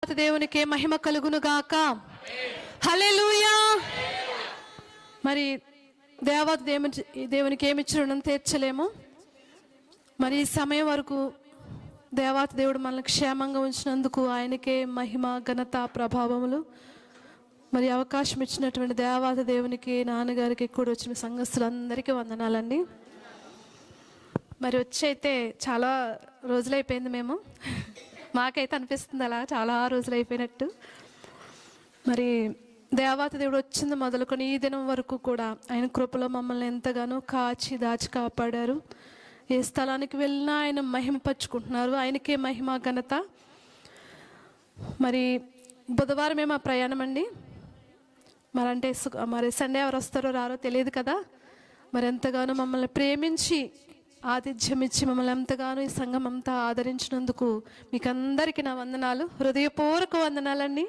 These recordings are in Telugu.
దేవునికే మహిమ కలుగును గాక. హల్లెలూయా. మరి దేవునికి ఏమి ఇచ్చినను తీర్చలేము. మరి ఈ సమయం వరకు దేవుడు మనల్ని క్షేమంగా ఉంచినందుకు ఆయనకే మహిమ ఘనత ప్రభావములు. మరి అవకాశం ఇచ్చినటువంటి దేవునికి, నాన్నగారికి, కూడా వచ్చిన సంఘస్థులందరికీ వందనాలండి. మరి వచ్చైతే చాలా రోజులైపోయింది, మాకైతే అనిపిస్తుంది అలా చాలా రోజులైపోయినట్టు. మరి దేవుడు వచ్చింది మొదలుకొని ఈ దినం వరకు కూడా ఆయన కృపలో మమ్మల్ని ఎంతగానో కాచి దాచి కాపాడారు. ఏ స్థలానికి వెళ్ళినా ఆయన మహిమపరుచుకుంటున్నారు. ఆయనకే మహిమ ఘనత. మరి బుధవారమే మా ప్రయాణం అండి. మరి సండే ఎవరు వస్తారో రారో తెలియదు కదా. మరి ఎంతగానో మమ్మల్ని ప్రేమించి ఆతిథ్యం ఇచ్చి మమ్మల్ని ఎంతగానో ఈ సంఘం అంతా ఆదరించినందుకు మీకు అందరికీ నా వందనాలు, హృదయపూర్వక వందనాలండి.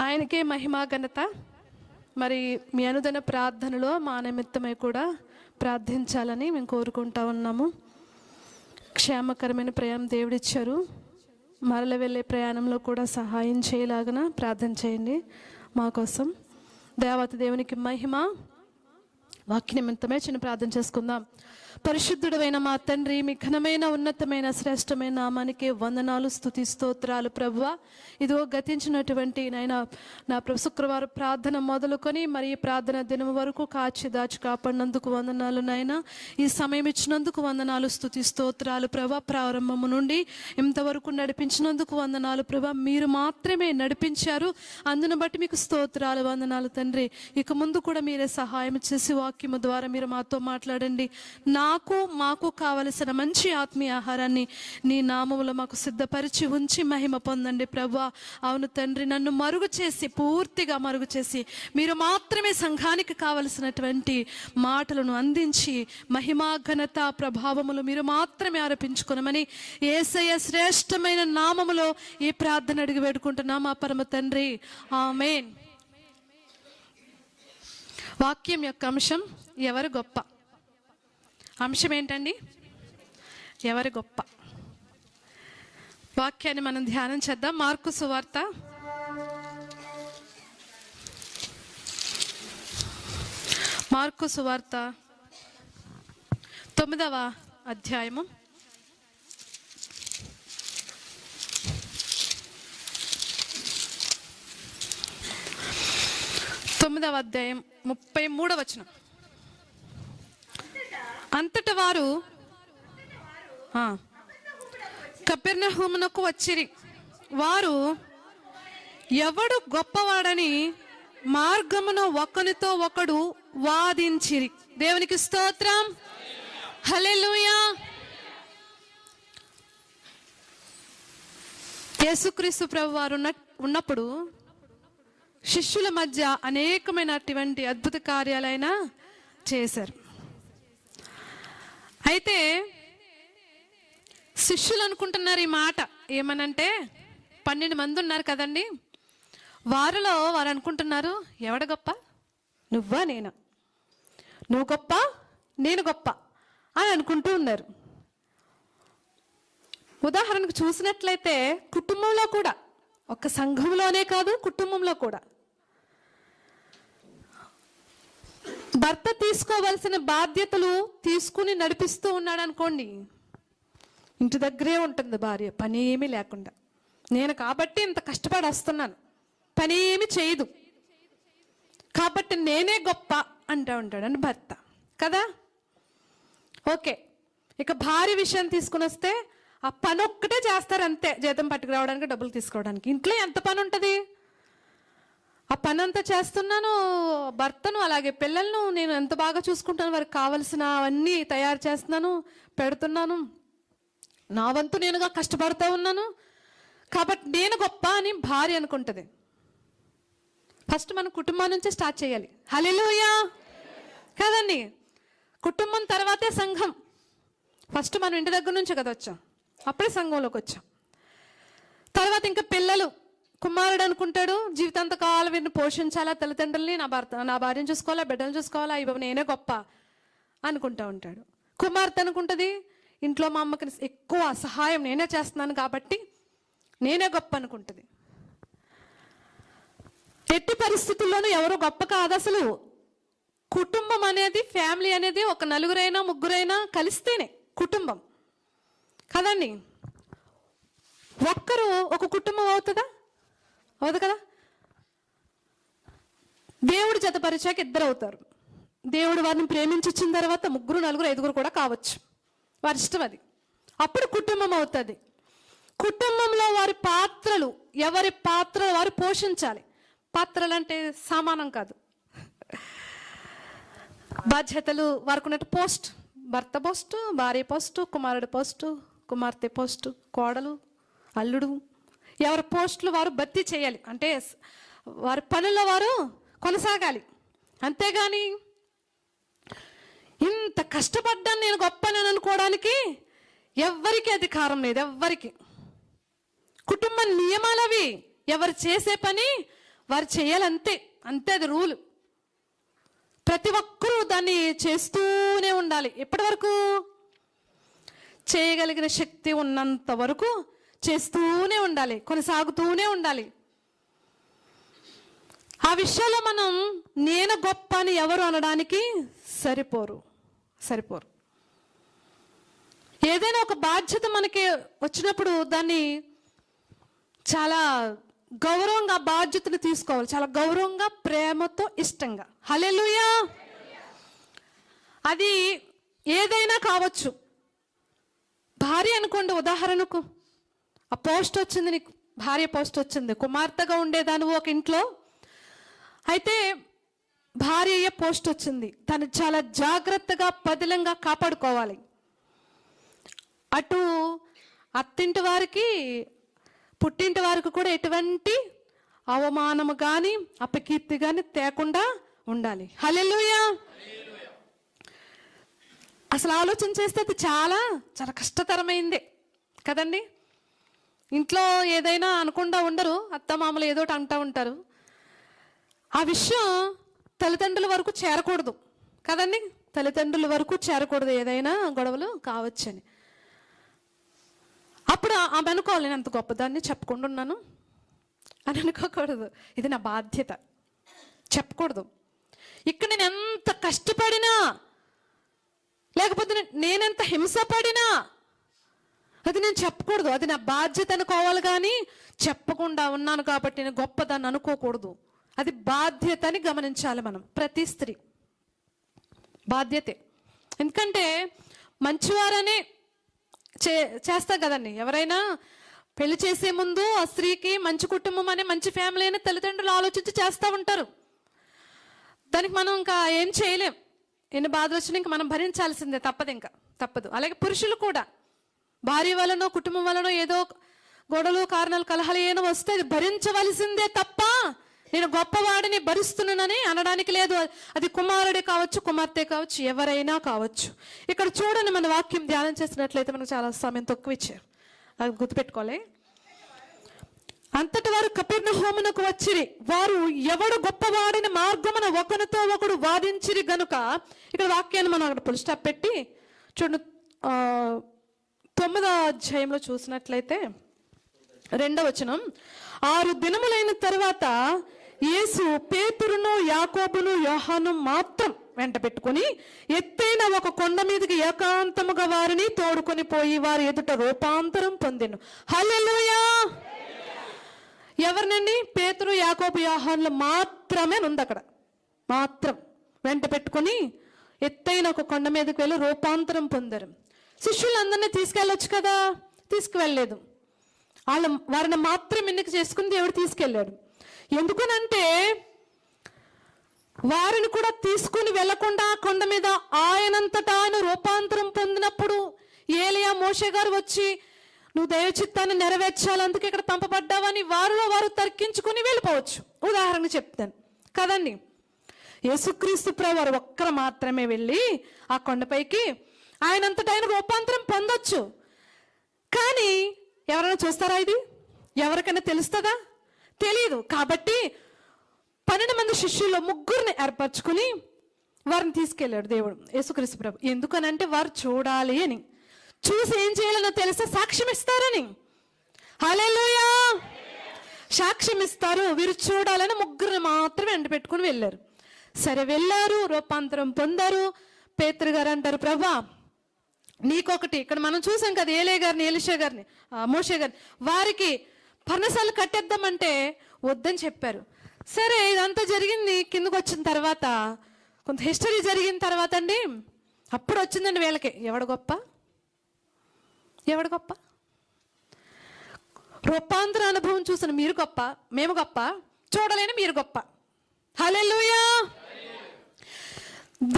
ఆయనకే మహిమా ఘనత. మరి మీ అనుదిన ప్రార్థనలో మా నిమిత్తమై కూడా ప్రార్థించాలని మేము కోరుకుంటా ఉన్నాము. క్షేమకరమైన ప్రయాణం దేవుడిచ్చారు. మరల వెళ్ళే ప్రయాణంలో కూడా సహాయం చేయలాగన ప్రార్థన చేయండి మా కోసం. దేవునికి మహిమ. వాక్య నిమిత్తమే చిన్న ప్రార్థన చేసుకుందాం. పరిశుద్ధుడైన మా తండ్రి, మీ ఘనమైన ఉన్నతమైన శ్రేష్టమైన నామానికి వందనాలు, స్తుతి స్తోత్రాలు ప్రభువా. ఇదిగో గతించినటువంటి నా శుక్రవారం ప్రార్థన మొదలుకొని మరి ఈ ప్రార్థన దినం వరకు కాచి దాచి కాపాడినందుకు వందనాలు నాయన. ఈ సమయం ఇచ్చినందుకు వందనాలు, స్తుతి స్తోత్రాలు ప్రభా. ప్రారంభము నుండి ఇంతవరకు నడిపించినందుకు వందనాలు ప్రభా. మీరు మాత్రమే నడిపించారు, అందును బట్టి మీకు స్తోత్రాలు, వందనాలు తండ్రి. ఇక ముందు కూడా మీరే సహాయం చేసి వాక్యము ద్వారా మీరు మాతో మాట్లాడండి. మాకు కావలసిన మంచి ఆత్మీయ ఆహారాన్ని నీ నామములో మాకు సిద్ధపరిచి ఉంచి మహిమ పొందండి ప్రభువా. అవును తండ్రి, నన్ను పూర్తిగా మరుగు చేసి మీరు మాత్రమే సంఘానికి కావలసినటువంటి మాటలను అందించి మహిమా ఘనత ప్రభావములు మీరు మాత్రమే ఆరోపించుకునమని యేసయ్య శ్రేష్టమైన నామములో ఈ ప్రార్థన అడిగి వేడుకుంటున్నా మా పరమ తండ్రి, ఆమేన్. వాక్యం యొక్క అంశం ఎవరు గొప్ప. అంశం ఏంటండి? ఎవరు గొప్ప. వాక్యాన్ని మనం ధ్యానం చేద్దాం. మార్కు సువార్త 9వ అధ్యాయము 33వ వచనం. అంతట వారు కపెర్నహూమునకు వచ్చిరి. వారు ఎవడు గొప్పవాడని మార్గమున ఒకనితో ఒకడు వాదించిరి. దేవునికి స్తోత్రం, హల్లెలూయా. యేసుక్రీస్తు ప్రభు వారు ఉన్నప్పుడు శిష్యుల మధ్య అనేకమైనటువంటి అద్భుత కార్యాలైన చేశారు. అయితే శిష్యులు అనుకుంటున్నారు ఈ మాట ఏమనంటే, 12 మంది ఉన్నారు కదండి, వారు అనుకుంటున్నారు ఎవడ గొప్ప, నువ్వా నేనా, నువ్వు గొప్ప నేను గొప్ప అని అనుకుంటూ ఉన్నారు. ఉదాహరణకు చూసినట్లయితే కుటుంబంలో కూడా, ఒక సంఘంలోనే కాదు కుటుంబంలో కూడా భర్త తీసుకోవలసిన బాధ్యతలు తీసుకుని నడిపిస్తూ ఉన్నాడు అనుకోండి. ఇంటి దగ్గరే ఉంటుంది భార్య, పని ఏమీ లేకుండా. నేను కాబట్టి ఇంత కష్టపడి వస్తున్నాను, పని ఏమి చేయదు కాబట్టి నేనే గొప్ప అంటూ ఉంటాడని భర్త కదా. ఓకే, ఇక భార్య విషయం తీసుకుని వస్తే ఆ పని ఒక్కటే చేస్తారు అంతే, జీతం పట్టుకురావడానికి, డబ్బులు తీసుకోవడానికి. ఇంట్లో ఎంత పని ఉంటుంది, ఆ పని అంతా చేస్తున్నాను. భర్తను అలాగే పిల్లలను నేను ఎంత బాగా చూసుకుంటాను, వారికి కావలసిన అవన్నీ తయారు చేస్తున్నాను, పెడుతున్నాను, నా వంతు నేనుగా కష్టపడుతూ ఉన్నాను కాబట్టి నేను గొప్ప అని భార్య అనుకుంటుంది. ఫస్ట్ మన కుటుంబం నుంచే స్టార్ట్ చేయాలి. హల్లెలూయా కదండి. కుటుంబం తర్వాతే సంఘం. ఫస్ట్ మనం ఇంటి దగ్గర నుంచే కదా వచ్చాం, అప్పుడే సంఘంలోకి వచ్చాం. తర్వాత ఇంకా పిల్లలు, కుమారుడు అనుకుంటాడు జీవితాంతకాలం వీరిని పోషించాలా, తల్లిదండ్రుల్ని, నా భార్యను చూసుకోవాలా, బిడ్డను చూసుకోవాలా, ఇవి నేనే గొప్ప అనుకుంటా ఉంటాడు. కుమార్తె అనుకుంటుంది ఇంట్లో మా అమ్మకి ఎక్కువ సహాయం నేనే చేస్తున్నాను కాబట్టి నేనే గొప్ప అనుకుంటుంది. ఎట్టి పరిస్థితుల్లోనూ ఎవరు గొప్ప కాదు. అసలు కుటుంబం అనేది, ఫ్యామిలీ అనేది ఒక నలుగురైనా ముగ్గురైనా కలిస్తేనే కుటుంబం కదండి. ఒక్కరు ఒక కుటుంబం అవుతుందా? అవదు కదా. దేవుడు జతపరిచాక ఇద్దరు అవుతారు. దేవుడు వారిని ప్రేమించిన తర్వాత ముగ్గురు, నలుగురు, ఐదుగురు కూడా కావచ్చు, వారి ఇష్టం అది. అప్పుడు కుటుంబం అవుతుంది. కుటుంబంలో వారి పాత్రలు, ఎవరి పాత్రలు వారు పోషించాలి. పాత్రలు అంటే సమానం కాదు, బాధ్యతలు వారికి ఉన్నట్టు పోస్ట్, భర్త పోస్టు, భార్య పోస్టు, కుమారుడు పోస్టు, కుమార్తె పోస్టు, కోడలు, అల్లుడు, ఎవరి పోస్టులు వారు భర్తీ చేయాలి. అంటే వారి పనుల్లో వారు కొనసాగాలి. అంతేగాని ఇంత కష్టపడ్డాను నేను గొప్పనని అనుకోవడానికి ఎవ్వరికి అధికారం లేదు. ఎవ్వరికి. కుటుంబ నియమాలు అవి. ఎవరు చేసే పని వారు చేయాలంతే, అంతే. అది రూలు. ప్రతి ఒక్కరూ దాన్ని చేస్తూనే ఉండాలి. ఎప్పటి వరకు? చేయగలిగిన శక్తి ఉన్నంత వరకు చేస్తూనే ఉండాలి, కొనసాగుతూనే ఉండాలి. ఆ విషయాల్లో మనం నేను గొప్ప అని ఎవరు అనడానికి సరిపోరు. ఏదైనా ఒక బాధ్యత మనకి వచ్చినప్పుడు దాన్ని చాలా గౌరవంగా బాధ్యతను తీసుకోవాలి. చాలా గౌరవంగా, ప్రేమతో, ఇష్టంగా. హల్లెలూయా. అది ఏదైనా కావచ్చు. భార్య అనుకోండి, ఉదాహరణకు ఆ పోస్ట్ వచ్చింది నీకు, భార్య పోస్ట్ వచ్చింది. కుమార్తెగా ఉండేదాను ఒక ఇంట్లో, అయితే భార్య అయ్యే పోస్ట్ వచ్చింది. తను చాలా జాగ్రత్తగా, పదిలంగా కాపాడుకోవాలి. అటు అత్తింటి వారికి, పుట్టింటి వారికి కూడా ఎటువంటి అవమానము కానీ, అపకీర్తి కానీ తేకుండా ఉండాలి. హల్లెలూయా. అసలు ఆలోచన చేస్తే అది చాలా చాలా కష్టతరమైందే కదండి. ఇంట్లో ఏదైనా అనకుండా ఉండరు, అత్తమామలు ఏదో ఒకటి అంటూ ఉంటారు. ఆ విషయం తల్లిదండ్రుల వరకు చేరకూడదు కదండి. తల్లిదండ్రుల వరకు చేరకూడదు, ఏదైనా గొడవలు కావచ్చని. అప్పుడు ఆమె అనుకోవాలి, నేను అంత గొప్పదాన్ని చెప్పుకుండా ఉన్నాను అని అనుకోకూడదు. ఇది నా బాధ్యత చెప్పకూడదు. ఇక్కడ నేను ఎంత కష్టపడినా, లేకపోతే నేనెంత హింసపడినా అది నేను చెప్పకూడదు. అది నా బాధ్యత అనుకోవాలి. కానీ చెప్పకుండా ఉన్నాను కాబట్టి నేను గొప్పదాన్ని అనుకోకూడదు. అది బాధ్యత అని గమనించాలి మనం. ప్రతి స్త్రీ బాధ్యతే. ఎందుకంటే మంచివారనే చేస్తా కదండి. ఎవరైనా పెళ్లి చేసే ముందు ఆ స్త్రీకి మంచి కుటుంబం అనే, మంచి ఫ్యామిలీ అనే తల్లిదండ్రులు ఆలోచించి చేస్తూ ఉంటారు. దానికి మనం ఇంకా ఏం చేయలేం. ఎన్ని బాధలు వచ్చినా ఇంకా మనం భరించాల్సిందే, తప్పదు. అలాగే పురుషులు కూడా భార్య వలనో, కుటుంబం వలనో ఏదో గొడవలు, కారణాలు, కలహాలు ఏమైనా వస్తే అది భరించవలసిందే తప్ప నేను గొప్పవాడిని భరిస్తున్నానని అనడానికి లేదు. అది కుమారుడే కావచ్చు, కుమార్తె కావచ్చు, ఎవరైనా కావచ్చు. ఇక్కడ చూడండి, మన వాక్యం ధ్యానం చేసినట్లయితే మనకు చాలా సమయం తక్కువ ఇచ్చారు, అది గుర్తుపెట్టుకోలే. అంతటి వారు కపెర్నహూమునకు వచ్చిరి. వారు ఎవడు గొప్పవాడిని మార్గమున ఒకరితో ఒకడు వాదించిరి గనుక. ఇక్కడ వాక్యాన్ని మనం అక్కడ ఫుల్ స్టాప్ పెట్టి చూడండి. 9వ అధ్యాయంలో చూసినట్లయితే 2వ వచనం. 6 దినములైన తర్వాత యేసు పేతురును, యాకోబును, యోహాను మాత్రం వెంట పెట్టుకుని ఎత్తైన ఒక కొండ మీదకి ఏకాంతముగా వారిని తోడుకొని పోయి వారి ఎదుట రూపాంతరం పొందెను. హల్లెలూయా. ఎవరినండి? పేతురు, యాకోబు, యోహానులు మాత్రమే ఉంది అక్కడ. మాత్రం వెంట పెట్టుకుని ఎత్తైన ఒక కొండ మీదకి వెళ్ళి రూపాంతరం పొందారు. శిష్యులందరినీ తీసుకెళ్ళొచ్చు కదా, తీసుకువెళ్ళలేదు. వారిని మాత్రం ఎన్నిక చేసుకుని దేవుడు తీసుకెళ్ళాడు. ఎందుకనంటే వారిని కూడా తీసుకుని వెళ్లకుండా కొండ మీద ఆయనంతటా ఆయన రూపాంతరం పొందినప్పుడు ఏలియా, మోషే గారు వచ్చి నువ్వు దైవ చిత్తాన్ని నెరవేర్చాలి, అందుకే ఇక్కడ పంపబడ్డావని వారిలో వారు తర్కించుకుని వెళ్ళిపోవచ్చు. ఉదాహరణ చెప్తాను కదండి. యేసుక్రీస్తు ప్రభు వారు ఒక్కరు మాత్రమే వెళ్ళి ఆ కొండపైకి ఆయనంతటా ఆయన రూపాంతరం పొందొచ్చు. కానీ ఎవరైనా చూస్తారా? ఇది ఎవరికైనా తెలుస్తుందా? తెలియదు. కాబట్టి 12 మంది శిష్యుల్లో 3 ఏర్పరచుకుని వారిని తీసుకెళ్ళాడు దేవుడు, యేసుక్రీస్తు ప్రభు. ఎందుకనంటే వారు చూడాలి అని, చూసి ఏం చేయాలనో తెలిస్తే సాక్ష్యం ఇస్తారని. హల్లెలూయా. సాక్ష్యం ఇస్తారు. వీరు చూడాలని ముగ్గురిని మాత్రమే ఎండ పెట్టుకుని వెళ్ళారు. సరే వెళ్ళారు, రూపాంతరం పొందారు. పేతురు గారు అంటారు, ప్రభా నీకొకటి. ఇక్కడ మనం చూసాం కదా ఏలే గారిని, ఎలీషా గారిని, మోషే గారిని, వారికి పర్ణశాల కట్టేద్దామంటే వద్దని చెప్పారు. సరే ఇదంతా జరిగింది. కిందకు వచ్చిన తర్వాత కొంత హిస్టరీ జరిగిన తర్వాత అండి అప్పుడు వచ్చిందండి వీళ్ళకి ఎవడు గొప్ప, ఎవడు గొప్ప. రూపాంతర అనుభవం చూసిన మీరు గొప్ప, మేము గొప్ప, చూడలేని మీరు గొప్ప. హల్లెలూయా.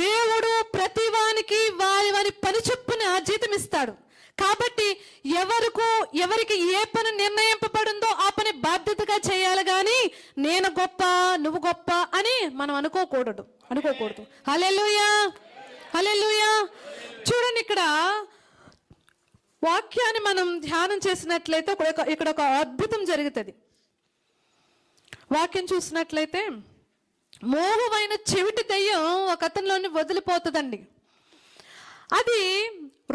దేవుడు ప్రతి వానికి వారి వారి పని చొప్పున జీతం ఇస్తాడు. కాబట్టి ఎవరికి ఏ పని నిర్ణయింపబడిందో ఆ పని బాధ్యతగా చేయాలి, కానీ నేను గొప్ప నువ్వు గొప్ప అని మనం అనుకోకూడదు. హల్లెలూయా, హల్లెలూయా. చూడండి, ఇక్కడ వాక్యాన్ని మనం ధ్యానం చేసినట్లయితే ఇక్కడ ఒక అద్భుతం జరుగుతుంది. వాక్యం చూసినట్లయితే మోహమైన చెవిటి దెయ్యం ఒక అతనిలోని వదిలిపోతుందండి. అది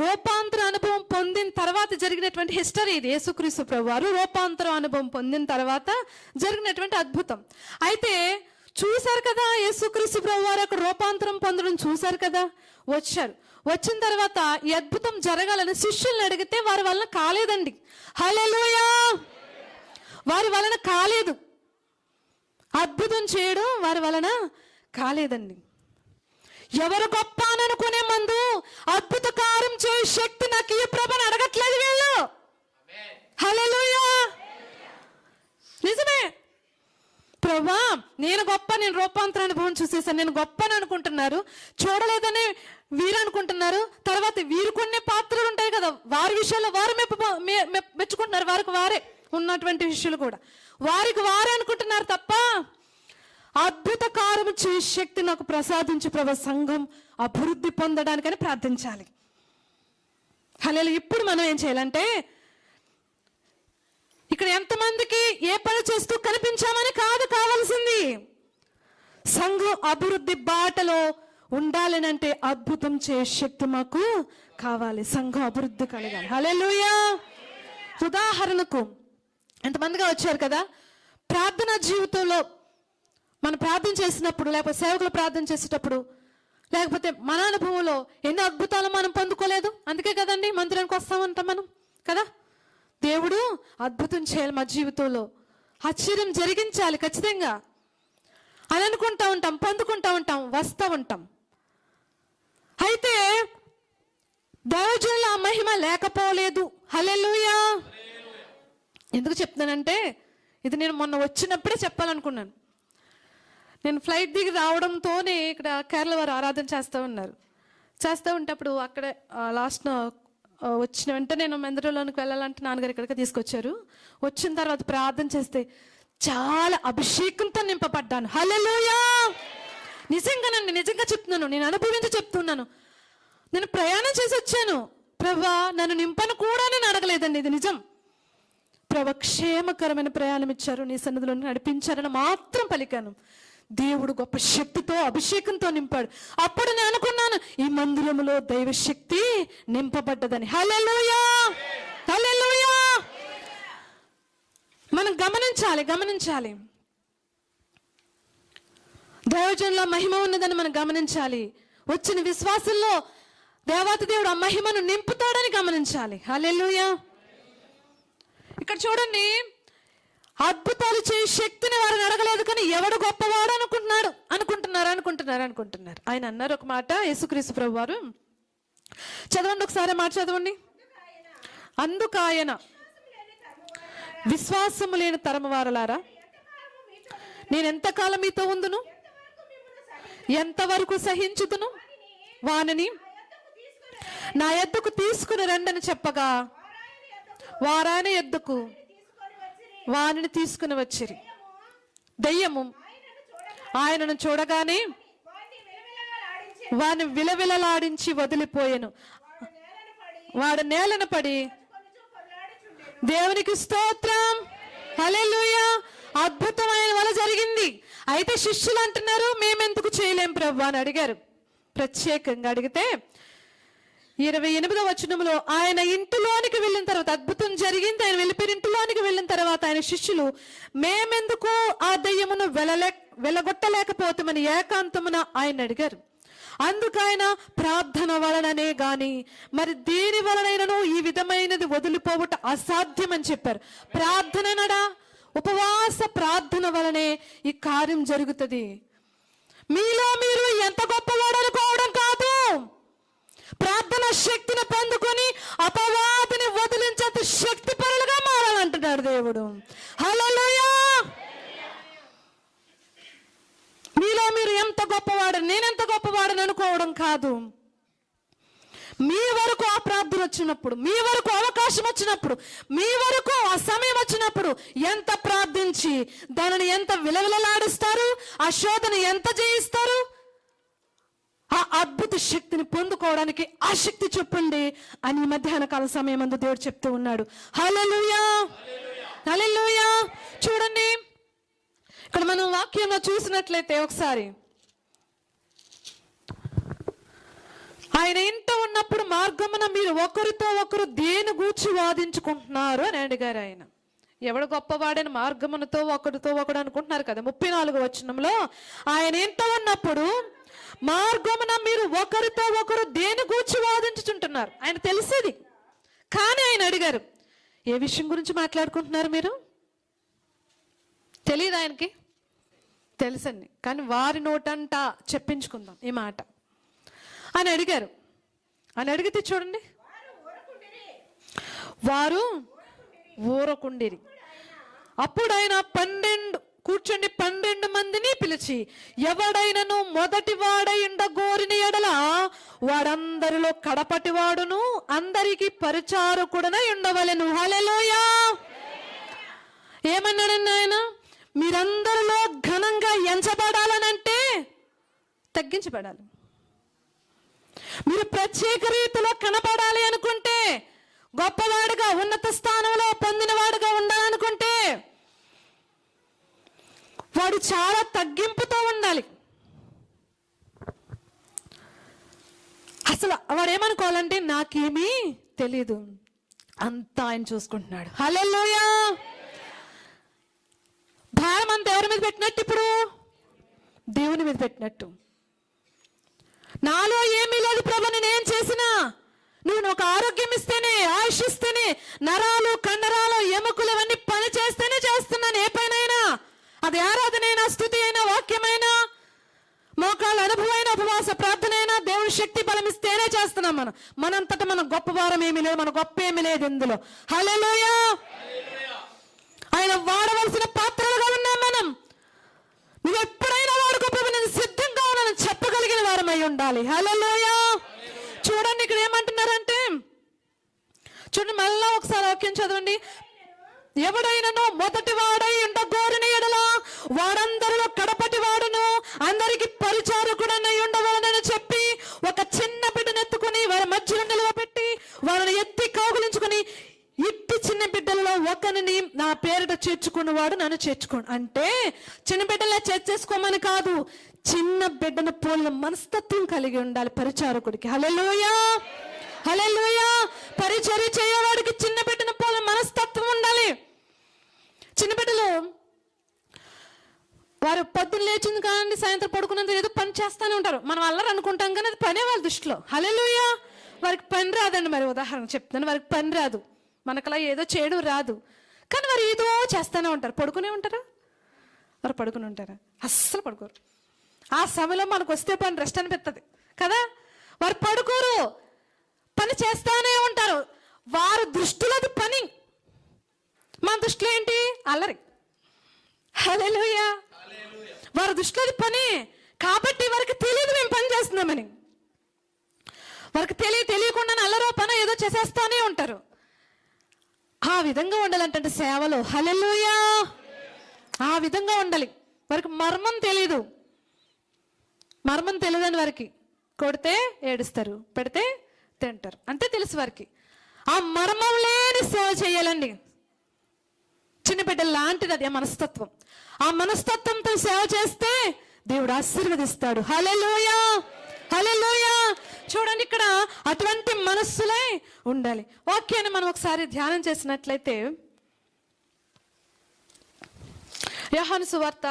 రూపాంతర అనుభవం పొందిన తర్వాత జరిగినటువంటి హిస్టరీ ఇది. యేసుక్రీస్తు ప్రభువారు రూపాంతర అనుభవం పొందిన తర్వాత జరిగినటువంటి అద్భుతం. అయితే చూశారు కదా, యేసుక్రీస్తు ప్రభువారు అక్కడ రూపాంతరం పొందడం చూశారు కదా. వచ్చిన తర్వాత ఈ అద్భుతం జరగాలని శిష్యుల్ని అడిగితే వారి వలన కాలేదండి. హల్లెలూయా. వారి వలన కాలేదు, అద్భుతం చేయడం వారి వలన కాలేదండి. ఎవరు గొప్ప అని అనుకునే ముందు అద్భుత కార్యం చేయ శక్తి నాకు ఈ ప్రభుని అడగట్లేదు వీళ్ళు. హల్లెలూయా. నిజమే, ప్రభా నేను గొప్ప, నేను రూపాంతర అనుభవం చూసేసాను, నేను గొప్ప అని అనుకుంటున్నారు. చూడలేదని వీరు అనుకుంటున్నారు. తర్వాత వీరు కొన్ని పాత్రలు ఉంటాయి కదా, వారి విషయాల్లో వారు మెచ్చుకుంటున్నారు. వారికి వారే ఉన్నటువంటి విషయాలు కూడా వారికి వారే అనుకుంటున్నారు తప్ప అద్భుత కార్యము చేసే శక్తి నాకు ప్రసాదించి ప్రభు సంఘం అభివృద్ధి పొందడానికని ప్రార్థించాలి. హల్లెలూయా. ఇప్పుడు మనం ఏం చేయాలంటే ఇక్కడ ఎంతమందికి ఏ పని చేస్తూ కనిపించామని కాదు కావాల్సింది, సంఘం అభివృద్ధి బాటలో ఉండాలనంటే అద్భుతం చేసే శక్తి మాకు కావాలి. సంఘం అభివృద్ధి కలగాలి. హల్లెలూయా. ఉదాహరణకు ఎంతమందిగా వచ్చారు కదా, ప్రార్థనా జీవితంలో మనం ప్రార్థన చేసినప్పుడు, లేకపోతే సేవకులు ప్రార్థన చేసేటప్పుడు, లేకపోతే మన అనుభవంలో ఎన్నో అద్భుతాలు మనం పొందుకోలేదు. అందుకే కదండి మందిరానికి వస్తామంటాం మనం కదా. దేవుడు అద్భుతం చేయాలి మా జీవితంలో, ఆశ్చర్యం జరిగించాలి ఖచ్చితంగా అని అనుకుంటా ఉంటాం, పొందుకుంటా ఉంటాం, వస్తూ ఉంటాం. అయితే దైవజనుల ఆ మహిమ లేకపోలేదు. హల్లెలూయా. ఎందుకు చెప్తున్నానంటే ఇది నేను మొన్న వచ్చినప్పుడే చెప్పాలనుకున్నాను. నేను ఫ్లైట్ దిగి రావడంతోనే ఇక్కడ కేరళ వారు ఆరాధన చేస్తూ ఉన్నారు. చేస్తూ ఉంటప్పుడు అక్కడే లాస్ట్ వచ్చిన వెంటనే నేను మందిరంలోనికి వెళ్ళాలంటే నాన్నగారు ఇక్కడికి తీసుకొచ్చారు. వచ్చిన తర్వాత ప్రార్థన చేస్తే చాలా అభిషేకంతో నింపబడ్డాను. హల్లెలూయా. నిజంగానండి, నిజంగా చెప్తున్నాను, నేను అనుభవించి చెప్తున్నాను. నేను ప్రయాణం చేసి వచ్చాను. ప్రభా నన్ను నింపను కూడా నేను అడగలేదండి, ఇది నిజం. ప్రభా క్షేమకరమైన ప్రయాణం ఇచ్చారు, నీ సన్నిధిలో నడిపించారని మాత్రం పలికాను. దేవుడు గొప్ప శక్తితో అభిషేకంతో నింపాడు. అప్పుడు నేను అనుకున్నాను ఈ మందిరములో దైవ శక్తి నింపబడ్డదని. హల్లెలూయా, హల్లెలూయా. మనం గమనించాలి. దైవజనుల మహిమ ఉన్నదని మనం గమనించాలి. వచ్చిన విశ్వాసంలో దేవాతి దేవుడు ఆ మహిమను నింపుతాడని గమనించాలి. హల్లెలూయా. ఇక్కడ చూడండి, అద్భుతాలు చేసే శక్తిని వారిని అడగలేదు, కానీ ఎవడు గొప్పవాడు అనుకుంటున్నారు. ఆయన అన్నారు ఒక మాట, యేసుక్రీస్తు ప్రభువారు. చదవండి ఒకసారి మాట చదవండి. అందుకాయన విశ్వాసము లేని తరము వారలారా, నేను ఎంతకాలం మీతో ఉందును, ఎంతవరకు సహించుదును, వానిని నా యొద్దకు తీసుకుని రండని చెప్పగా వారాయన యొద్దకు వానిని తీసుకుని వచ్చిరి. దెయ్యము ఆయనను చూడగానే వాని విలవిలలాడించి వదిలిపోయెను. వాడు నేలన పడి దేవునికి స్తోత్రం, హల్లెలూయా. అద్భుతమైన వల్ల జరిగింది. అయితే శిష్యులు అంటున్నారు మేమెందుకు చేయలేం ప్రభు అని అడిగారు. ప్రత్యేకంగా అడిగితే 28వ వచనంలో ఆయన ఇంటిలోనికి వెళ్ళిన తర్వాత అద్భుతం జరిగింది. ఆయన వెళ్ళిపోయిన ఇంటిలోనికి వెళ్ళిన తర్వాత ఆయన శిష్యులు మేమెందుకు ఆ దయ్యమును వెలగొట్టలేకపోతామని ఏకాంతమున ఆయన అడిగారు. అందుకు ఆయన ప్రార్థన వలననే గాని మరి దేని వలనైనను ఈ విధమైనది వదిలిపోవట అసాధ్యమని చెప్పారు. ప్రార్థననడా, ఉపవాస ప్రార్థన వలనే ఈ కార్యం జరుగుతుంది. మీలో మీరు ఎంత గొప్పవాడు అనుకోవడం కాదు, ప్రార్థన శక్తిని పొందుకొని అపవాదిని వదిలించేంత శక్తి పరులుగా మారాలంటున్నాడు దేవుడు. హల్లెలూయా. మీలో మీరు ఎంత గొప్పవాడు, నేనెంత గొప్పవాడని అనుకోవడం కాదు. మీ వరకు ఆ ప్రార్థన వచ్చినప్పుడు, మీ వరకు అవకాశం వచ్చినప్పుడు, మీ వరకు ఆ సమయం వచ్చినప్పుడు ఎంత ప్రార్థించి దానిని ఎంత విలవిలలాడిస్తారు, ఆ శోధన ఎంత జయిస్తారు, ఆ అద్భుత శక్తిని పొందుకోవడానికి ఆసక్తి చూపండి అని మధ్యాహ్న కాల సమయం అందు దేవుడు చెప్తూ ఉన్నాడు. హల్లెలూయా, హల్లెలూయా. చూడండి, ఇక్కడ మనం వాక్యంలో చూసినట్లయితే ఒకసారి ఆయన ఇంట ఉన్నప్పుడు మార్గమున మీరు ఒకరితో ఒకరు దేని గూర్చి వాదించుకుంటున్నారు అని అడిగారు. ఆయన ఎవడు గొప్పవాడని మార్గమునతో ఒకరితో ఒకడు అనుకుంటున్నారు కదా. 34వ వచనంలో ఆయన ఇంట ఉన్నప్పుడు మార్గమున మీరు ఒకరితో ఒకరు దేని గూర్చి వాదించుకుంటున్నారు. ఆయన తెలిసేది, కానీ ఆయన అడిగారు, ఏ విషయం గురించి మాట్లాడుకుంటున్నారు మీరు? తెలియదు ఆయనకి, తెలుసండి, కానీ వారి నోటంట చెప్పించుకుందాం ఈ మాట అని అడిగారు. అని అడిగితే చూడండి, వారు ఊరకుండిరి. అప్పుడు ఆయన 12 మందిని పిలిచి ఎవడైనను మొదటి వాడై ఉండగోరిన ఎడల వాడందరిలో కడపటి వాడును అందరికి పరిచారకుడనై ఉండవలెను. హల్లెలూయా. ఏమన్నాడండి ఆయన? మీరందరిలో ఘనంగా ఎంచబడాలనంటే తగ్గించబడాలి. మీరు ప్రత్యేక రీతిలో కనపడాలి అనుకుంటే, గొప్పవాడుగా ఉన్నత స్థానంలో పొందినవాడుగా ఉండాలనుకుంటే వాడు చాలా తగ్గింపుతో ఉండాలి. అసలు వాడు ఏమనుకోవాలంటే నాకేమీ తెలీదు, అంతా ఆయన చూసుకుంటున్నాడు. హల్లెలూయా. భారం అంతా ఎవరి మీద పెట్టినట్టు? ఇప్పుడు దేవుని మీద పెట్టినట్టు. నాలో ఏమీ లేదు ప్రభు, నేనేం చేసినా నువ్వు నాకు ఆరోగ్యం ఇస్తేనే, ఆయుష్ ఇస్తేనే, నరాలు కండరాలు ఎముకలు ఇవన్నీ పని చేస్తేనే చేస్తున్నాను. ఏ పైనైనా, అది ఆరాధనైనా, స్తుతి అయినా, వాక్యమైనా, మోకాళ్ళ అనుభవమైన ఉపవాస ప్రార్థన అయినా దేవుని శక్తి బలం ఇస్తేనే చేస్తున్నాం. మనంతటా మన గొప్ప వారం ఏమీ లేదు, మన గొప్ప ఏమీ లేదు ఇందులో. హల్లెలూయా. ఆయన వాడవలసిన పాత్రలుగా ఉన్నాం మనం. నువ్వు ఎప్పుడైనా వాడుకోకపోతే నేను సిద్ధంగా ఉన్నాను చెప్పగలిగిన వారమై ఉండాలి. హల్లెలూయా. చూడండి, ఇక్కడ ఏమంటున్నారంటే, చూడండి మళ్ళా ఒకసారి వాక్యం చదవండి. ఎవడైనను మొదటి వాడై ఉండగోరిన ఎడల వాడందరిలో కడపటి వాడును అందరికి పరిచారకుడనై ఉండవలనని చెప్పి ఒక చిన్న బిడ్డను ఎత్తుకుని వారి మధ్యలో నిలవబెట్టి వారిని ఎత్తి కౌగులించుకుని, ఇట్టి చిన్న బిడ్డలలో ఒకరిని నా పేరిట చేర్చుకున్నవాడు నన్ను చేర్చుకోండి. అంటే చిన్న బిడ్డలా చేర్చేసుకోమని కాదు, చిన్న బిడ్డను పోలిన మనస్తత్వం కలిగి ఉండాలి పరిచారకుడికి. హల్లెలూయా, హల్లెలూయా. పరిచర్య చేయవాడికి చిన్న బిడ్డను పోలిన మనస్తత్వం ఉండాలి. చిన్న బిడ్డలు వారు పొద్దున్న లేచింది కాదండి సాయంత్రం పడుకున్నంత ఏదో పని చేస్తూనే ఉంటారు. మనం అల్లరి అనుకుంటాం కానీ అది పనే వాళ్ళ దృష్టిలో. హల్లెలూయా. వారికి పని రాదండి. మరి ఉదాహరణ చెప్తాను, వారికి పని రాదు, మనకలా ఏదో చేయడం రాదు, కానీ వారు ఏదో చేస్తూనే ఉంటారు. పడుకునే ఉంటారా? వారు పడుకుని ఉంటారా? అస్సలు పడుకోరు. ఆ సమయంలో మనకు వస్తే పని రెస్ట్ అనిపిస్తుంది కదా. వారు పడుకోరు, పని చేస్తానే ఉంటారు. వారి దృష్టిలో అది పని, మన దృష్టిలో ఏంటి? అల్లరి. హల్లెలూయా. వారి దృష్టిలో అది పని కాబట్టి వారికి తెలియదు మేము పని చేస్తున్నామని. వారికి తెలియకుండా అల్లరో పని ఏదో చేసేస్తానే ఉంటారు. ఆ విధంగా ఉండాలంటే సేవలో. హల్లెలూయా. ఆ విధంగా ఉండాలి. వారికి మర్మం తెలీదు. మర్మం తెలియదని వారికి కొడితే ఏడుస్తారు, పెడితే తింటారు, అంతే తెలుసు వారికి. ఆ మర్మం లేని సేవ చేయాలండి. చిన్న బిడ్డల లాంటిది అది ఆ మనస్తత్వం. ఆ మనస్తత్వంతో సేవ చేస్తే దేవుడు ఆశీర్వదిస్తాడు. హల్లెలూయా, హల్లెలూయా. చూడండి, ఇక్కడ అటువంటి మనస్సులే ఉండాలి. వాక్యాన్ని మనం ఒకసారి ధ్యానం చేసినట్లయితే యోహాను సువార్త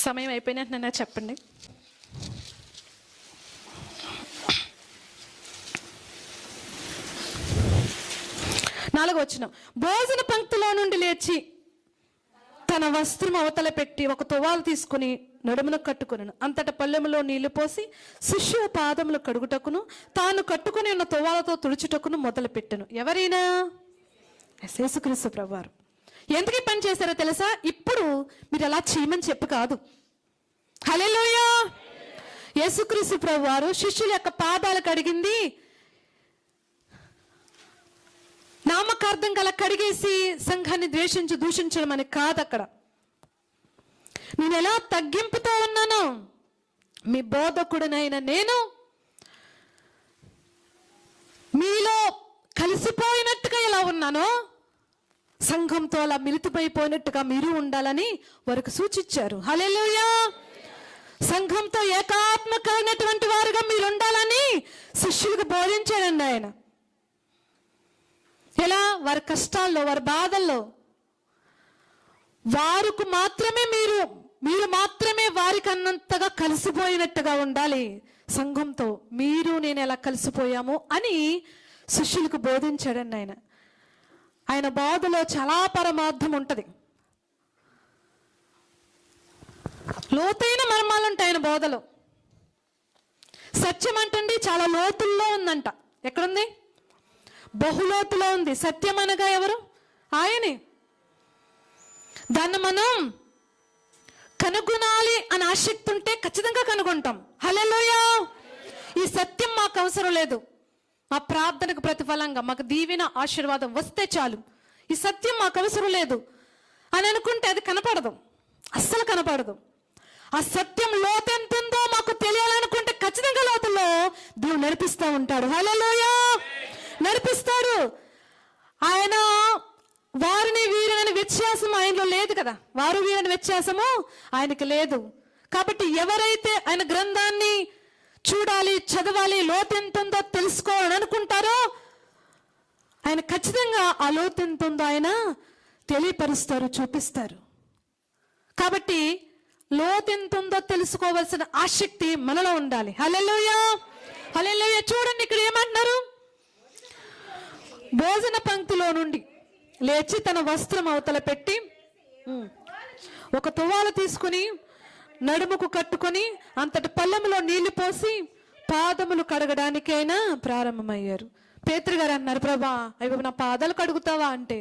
4 అయిపోయినట్టు చెప్పండి. 4వ వచనం. భోజన పంక్తిలో నుండి లేచి తన వస్త్రం అవతల పెట్టి ఒక తువాలు తీసుకుని నడుమును కట్టుకొనెను. అంతట పళ్ళెములో నీళ్లు పోసి శిష్యుల పాదములు కడుగుటకును తాను కట్టుకుని ఉన్న తువాలతో తుడుచుటకును మొదలు పెట్టెను. ఎవరైనా? యేసుక్రీస్తు ప్రభువారు. ఎందుకు పని చేశారో తెలుసా? ఇప్పుడు మీరు అలా చేయమని చెప్పు కాదు. హల్లెలూయా. యేసుక్రీస్తు ప్రభువారు శిష్యుల యొక్క పాదాలు కడిగింది నామకార్థం గల కడిగేసి సంఘాన్ని ద్వేషించి దూషించడం అని కాదు. అక్కడ నేను ఎలా తగ్గింపుతో ఉన్నాను, మీ బోధకుడినైన నేను మీలో కలిసిపోయినట్టుగా ఎలా ఉన్నానో సంఘంతో అలా మిలితిపోయిపోయినట్టుగా మీరు ఉండాలని వారికి సూచించారు. హల్లెలూయా. సంఘంతో ఏకాత్మ కలిగినటువంటి వారుగా మీరు ఉండాలని శిష్యులకు బోధించాడండి ఆయన. ఎలా? వారి కష్టాల్లో, వారి బాధల్లో వారికి మాత్రమే మీరు మాత్రమే వారికి అన్నంతగా కలిసిపోయినట్టుగా ఉండాలి. సంఘంతో మీరు నేను ఎలా కలిసిపోయాము అని శిష్యులకు బోధించాడండి ఆయన. ఆయన బోధలో చాలా పరమార్థం ఉంటుంది, లోతైన మర్మాలు ఉంటాయి ఆయన బోధలో. సత్యం అంటండి చాలా లోతుల్లో ఉందంట. ఎక్కడుంది? బహులోతులో ఉంది. సత్యం అనగా ఎవరు? ఆయనే. దాన్ని మనం కనుగొనాలి అని ఆసక్తి ఉంటే ఖచ్చితంగా కనుగొంటాం. హల్లెలూయా. ఈ సత్యం మాకు అవసరం లేదు, మా ప్రార్థనకు ప్రతిఫలంగా మాకు దీవెన ఆశీర్వాదం వస్తే చాలు. ఈ సత్యం మాకు అవసరం లేదు అని అనుకుంటే అది కనపడదు, అస్సలు కనపడదు. ఆ సత్యం లోతెంతుందో మాకు తెలియాలనుకుంటే ఖచ్చితంగా లోతుల్లో దేవుడు నడిపిస్తూ ఉంటాడు. హల్లెలూయా. నడిపిస్తాడు ఆయన. వారిని వీరిని వ్యత్యాసం ఆయనలో లేదు కదా. వారు వీరిని వ్యత్యాసము ఆయనకి లేదు. కాబట్టి ఎవరైతే ఆయన గ్రంథాన్ని చూడాలి, చదవాలి, లోతెంతుందో తెలుసుకోవాలని అనుకుంటారో ఆయన ఖచ్చితంగా ఆ లోతెంతుందో ఆయన తెలియపరుస్తారు, చూపిస్తారు. కాబట్టి లోతెంతుందో తెలుసుకోవాల్సిన ఆసక్తి మనలో ఉండాలి. హల్లెలూయా. హల్లెలూయా. చూడండి, ఇక్కడ ఏమంటున్నారు? భోజన పంక్తిలో నుండి లేచి తన వస్త్రం అవతల పెట్టి ఒక తువాలు తీసుకుని నడుముకు కట్టుకొని అంతటి పళ్ళెములో నీళ్లు పోసి పాదములు కడగడానికైనా ప్రారంభమయ్యారు. పేతురు గారు అన్నారు, ప్రభా అయ్యో నా పాదాలు కడుగుతావా అంటే,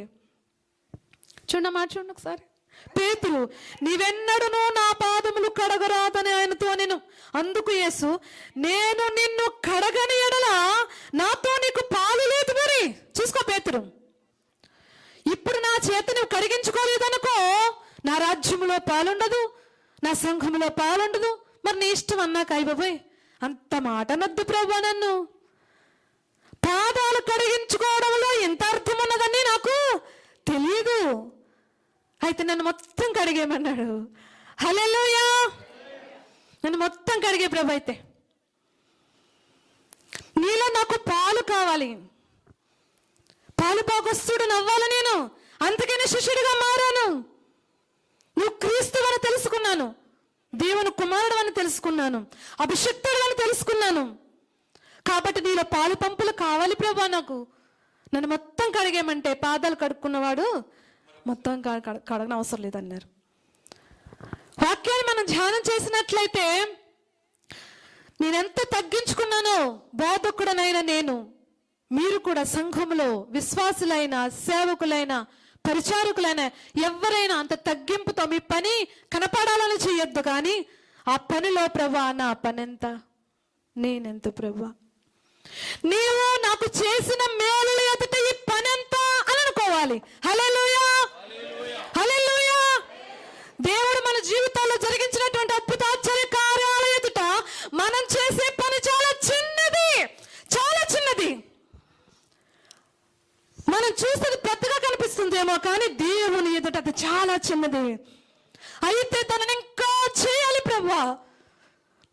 చూడండి ఒకసారి. పేతురు, నీవెన్నడూ నా పాదములు కడగరాదని ఆయనతో నేను. అందుకు యేసు, నేను నిన్ను కడగని ఎడల నాతో నీకు పాలు లేదు. మరి చూసుకో పేతురు, ఇప్పుడు నా చేత నువ్వు కడిగించుకోలేదనుకో నా రాజ్యములో పాలుండదు, నా సంఘములో పాలుండదు. మరి నీ ఇష్టం అన్నాక అయిపోయి అంత మాట నద్దు ప్రభా. నన్ను పాదాలు కడిగించుకోవడంలో ఎంత అర్థం ఉన్నదని నాకు తెలియదు, అయితే నన్ను మొత్తం కడిగేయమన్నాడు. హల్లెలూయా. నన్ను మొత్తం కడిగే ప్రభు. అయితే నీలో నాకు పాలు కావాలి, పాలు పాకొస్తుడు నవ్వాలి నేను. అందుకనే శిష్యుడిగా మారాను. నువ్వు క్రీస్తు అని తెలుసుకున్నాను, దేవుని కుమారుడు అని తెలుసుకున్నాను, అభిషక్తుడు అని తెలుసుకున్నాను. కాబట్టి నీలో పాలు పంపులు కావాలి ప్రభా నాకు. నన్ను మొత్తం కడిగేయమంటే పాదాలు కడుక్కున్నవాడు మొత్తం కడగన అవసరం లేదన్నారు. వాక్యాన్ని మనం ధ్యానం చేసినట్లయితే నేనెంత తగ్గించుకున్నానో బోధకుడనైనా నేను, మీరు కూడా సంఘములో విశ్వాసులైన, సేవకులైన, పరిచారకులైన ఎవరైనా అంత తగ్గింపుతో మీ పని కనపడాలని చేయొద్దు. కానీ ఆ పనిలో ప్రభా నా పనెంత, నేనెంత ప్రభా, నీవు నాకు చేసిన మేలుల ఎదుట ఈ పనెంత అని అనుకోవాలి. హల్లెలూయా. హల్లెలూయా. దేవుడు మన జీవితాల్లో జరిగించినటువంటి అద్భుత ఆశ్చర్య కార్యాల ఎదుట మనం చేసే పని చాలా చిన్నది, చాలా చిన్నది. మనం చూసేది పెద్దగా కనిపిస్తుందేమో కానీ దేవుని ఎదుట అది చాలా చిన్నది. అయితే తనని ఇంకా చేయాలి ప్రభువా,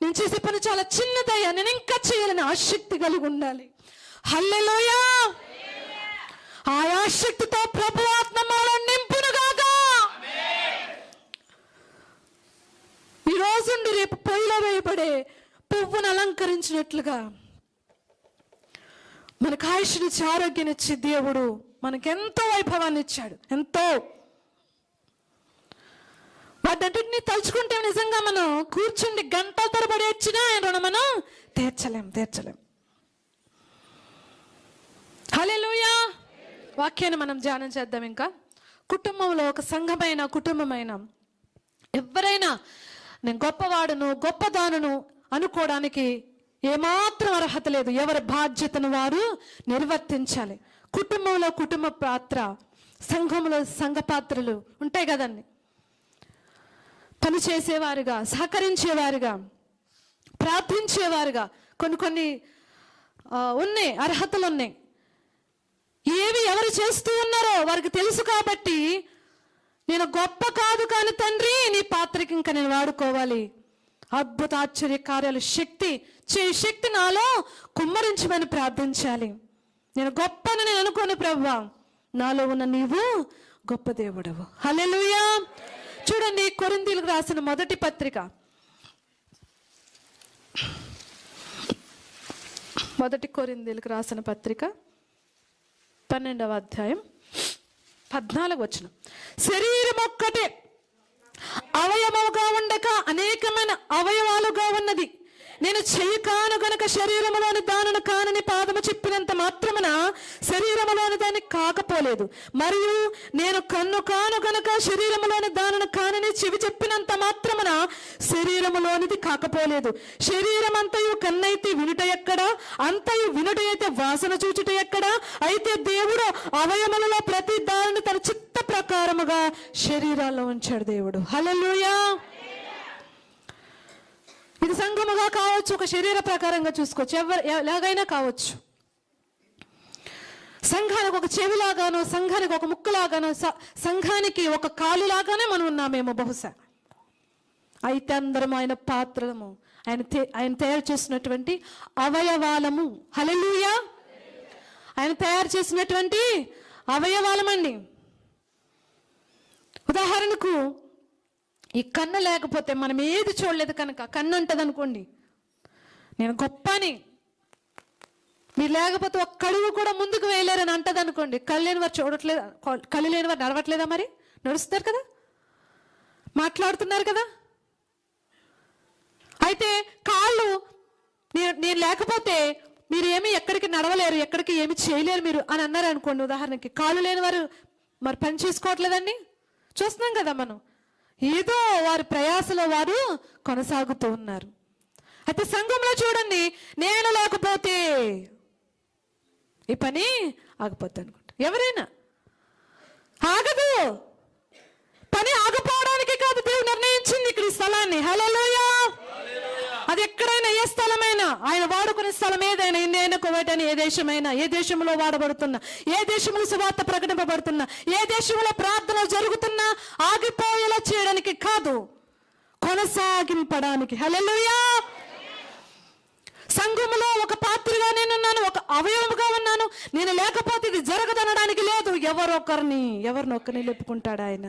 నేను చేసే పని చాలా చిన్నదయ్యా, నేను ఇంకా చేయాలని ఆసక్తి కలిగి ఉండాలి. హల్లెలూయా. ఆ ఆసక్తితో ప్రభు ఆత్మ మాలో నింపునుగాక. ఈ రోజుండి రేపు పొయ్యిలో వేయబడే పువ్వును అలంకరించినట్లుగా మనకు ఆయుష్నిచ్చి ఆరోగ్యాన్నిచ్చి దేవుడు మనకెంతో వైభవాన్ని ఇచ్చాడు. ఎంతో వాటన్నిటిని తలుచుకుంటే నిజంగా మనం కూర్చుండి గంటల తరబడి వచ్చినా ఆయన మనం తీర్చలేం. హల్లెలూయా. వాక్యాన్ని మనం ధ్యానం చేద్దాం. ఇంకా కుటుంబంలో ఒక కుటుంబమైన ఎవరైనా నేను గొప్పవాడును గొప్పదానును అనుకోవడానికి ఏమాత్రం అర్హత లేదు. ఎవరి బాధ్యతను వారు నిర్వర్తించాలి. కుటుంబంలో కుటుంబ పాత్ర, సంఘంలో సంఘ పాత్రలు ఉంటాయి కదండి. పని చేసేవారుగా, సహకరించేవారుగా, ప్రార్థించేవారుగా కొన్ని ఉన్నాయి, అర్హతలు ఉన్నాయి. ఏవి ఎవరు చేస్తూ ఉన్నారో వారికి తెలుసు. కాబట్టి నేను గొప్ప కాదు కానీ తండ్రి నీ పాత్రకి ఇంకా నేను వాడుకోవాలి. అద్భుత ఆశ్చర్య కార్యాలు శక్తి నాలో కుమ్మరించమని ప్రార్థించాలి. నేను గొప్పని నేను అనుకోను ప్రభువా, నాలో ఉన్న నీవు గొప్ప దేవుడవు. హల్లెలూయా. చూడండి, కొరింథీయులకు రాసిన మొదటి పత్రిక 12వ అధ్యాయం 14వ వచనం. శరీరం ఒక్కటే అవయవముగా ఉండక అనేకమైన అవయవాలుగా ఉన్నది. నేను చెయ్యి కాను గనక శరీరములోని దానిని కానని పాదము చెప్పినంత మాత్రమున శరీరములోని దాన్ని కాకపోలేదు. మరియు నేను కన్ను కాను గనక శరీరములోని దానిని కానని చెవి చెప్పినంత మాత్రమున శరీరములోనిది కాకపోలేదు. శరీరం అంతయు కన్నైతే వినుట ఎక్కడా, అంతయు వినుట అయితే వాసన చూచుట ఎక్కడా? అయితే దేవుడు అవయములలో ప్రతి దానిని తన చిత్త ప్రకారముగా శరీరాల్లో ఉంచాడు దేవుడు. హల్లెలూయా. ఇది సంఘముగా కావచ్చు, ఒక శరీర ప్రకారంగా చూసుకోవచ్చు, ఎలాగైనా కావచ్చు. సంఘానికి ఒక చెవిలాగానో, సంఘానికి ఒక ముక్కులాగానో, సంఘానికి ఒక కాలులాగానే మనం ఉన్నామేమో బహుశా. అయితే అందరం ఆయన పాత్రలము, ఆయన తయారు చేసినటువంటి అవయవాలము. హల్లెలూయా. ఆయన తయారు చేసినటువంటి అవయవాలమండి. ఉదాహరణకు ఈ కన్ను లేకపోతే మనం ఏది చూడలేదు కనుక, కన్ను అంటది అనుకోండి నేను గొప్పని, మీరు లేకపోతే ఒక్క అడుగు కూడా ముందుకు వేయలేరని అంటది అనుకోండి. కళ్ళు లేని వారు చూడట్లేదు, కళ్ళు లేని వారు నడవట్లేదా? మరి నడుస్తారు కదా, మాట్లాడుతున్నారు కదా. అయితే కాళ్ళు నేను లేకపోతే మీరు ఎక్కడికి నడవలేరు, ఎక్కడికి ఏమి చేయలేరు మీరు అని అన్నారు అనుకోండి. ఉదాహరణకి కాళ్ళు లేని వారు మరి పని చేసుకోవట్లేదండి, చూస్తున్నాం కదా మనం. ఏదో వారి ప్రయాసలో వారు కొనసాగుతూ ఉన్నారు. అయితే సంఘంలో చూడండి, నేను లేకపోతే ఈ పని ఆగిపోద్ది అనుకుంటా. ఎవరైనా ఆగదు. పని ఆగిపోవడానికి కాదు దేవుడు నిర్ణయించింది ఇక్కడ ఈ స్థలాన్ని. హల్లెలూయా. అది ఎక్కడైనా, ఏ స్థలమైనా, ఆయన వాడుకునే స్థలం ఏదైనా, ఇండియా, కువైట్ అని ఏ దేశమైనా, ఏ దేశంలో వాడబడుతున్నా, ఏ దేశంలో సువార్త ప్రకటింపబడుతున్నా, ఏ దేశంలో ప్రార్థన జరుగుతున్నా ఆగిపోయేలా చేయడానికి కాదు, కొనసాగింపడానికి. హల్లెలూయా. సంఘములో ఒక పాత్రగా నేనున్నాను, ఒక అవయవముగా ఉన్నాను. నేను లేకపోతే ఇది జరగదనడానికి లేదు. ఎవరినొక్కరిని లేపుకుంటాడు ఆయన.